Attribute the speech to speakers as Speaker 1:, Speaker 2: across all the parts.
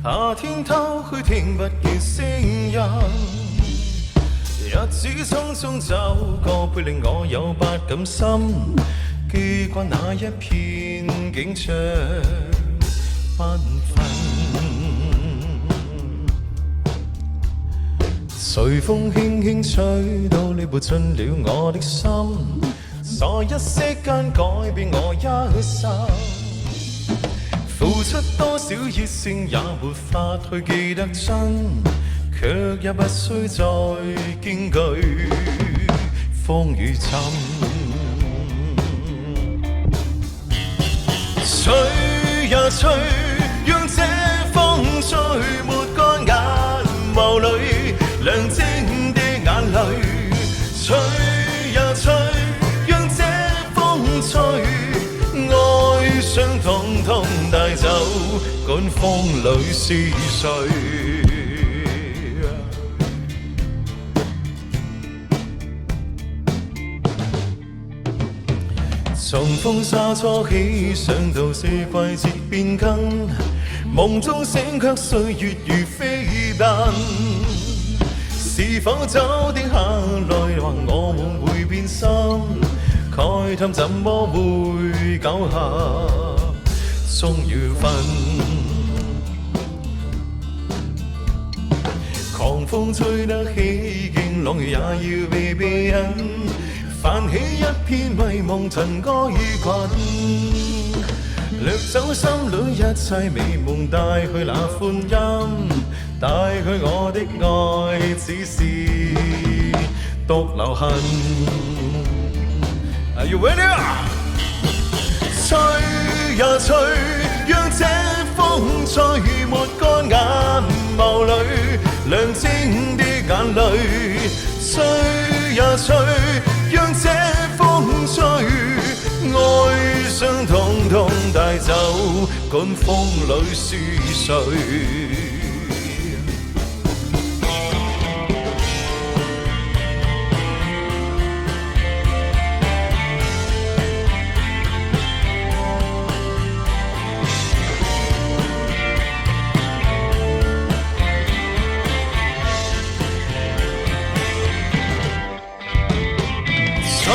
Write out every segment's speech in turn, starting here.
Speaker 1: 夏天偷去聽不見聲音，日子匆匆走過，會令我有百感心，記掛那一片景象繽紛。隨風輕輕吹到你撥進了我的心，在一息間改變我一生。付出多少熱誠也沒法去記得真，卻也不需再驚懼風雨浸。吹呀吹，讓這風吹沒乾眼眸裏亮晶的眼淚。吹呀吹，讓這風吹，愛傷統統帶走，趕風裏思緒。從風沙初起，想到四季節變更，夢中醒卻歲月如飛奔。是否早定下來，或我們會變心？慨嘆怎麼會苟合，終要分。狂風吹得起勁，浪也要被避隱，泛起一片迷夢塵埃滾，掠走心裏一切美夢，帶去那歡欣，帶去我的愛，只是獨留痕。Are you ready? 吹呀吹，讓這風吹沒乾眼眸裏亮晶的眼淚。吹呀吹，讓這風吹，愛傷統統帶走，趕風裏思緒。吹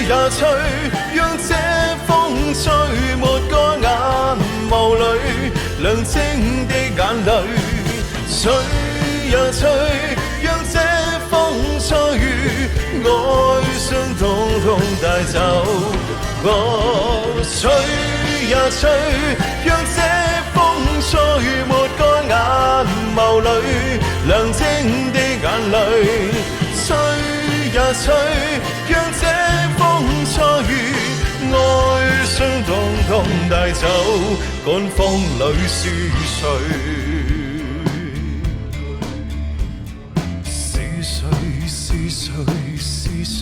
Speaker 1: 呀吹，讓這風吹沒乾眼眸裏亮晶的眼淚。吹呀吹，讓這風吹，愛傷統統帶走。吹呀吹，讓這風吹沒乾眼眸裏亮晶的眼淚。吹呀吹，讓這風吹，愛傷統統帶走，趕風裏思緒。思緒思緒思緒。